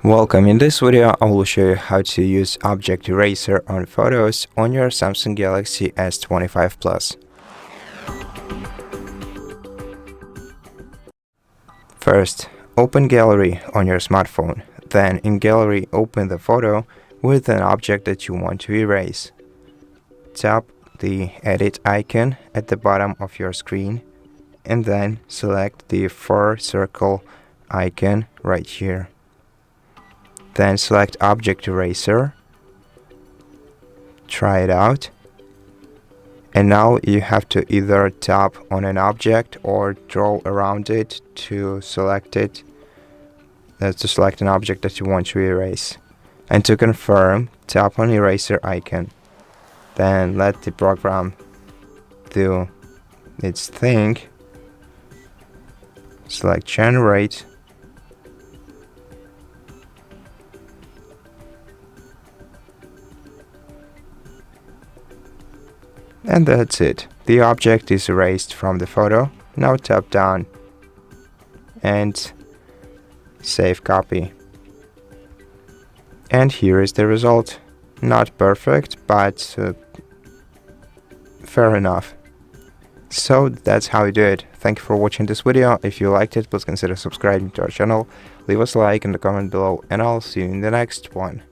Welcome. In this video, I will show you how to use Object Eraser on photos on your Samsung Galaxy S25 Plus. First, open Gallery on your smartphone. Then in Gallery, open the photo with an object that you want to erase. Tap the Edit icon at the bottom of your screen and then select the 4-circle icon right here. Then select Object Eraser, try it out, and now you have to either tap on an object or draw around it to select it, to select an object that you want to erase. And to confirm, tap on Eraser icon, then let the program do its thing, select Generate, and that's it. The object is erased from the photo. Now tap down and save copy. And here is the result. Not perfect, but fair enough. So that's how you do it. Thank you for watching this video. If you liked it, please consider subscribing to our channel. Leave us a like in the comment below, and I'll see you in the next one.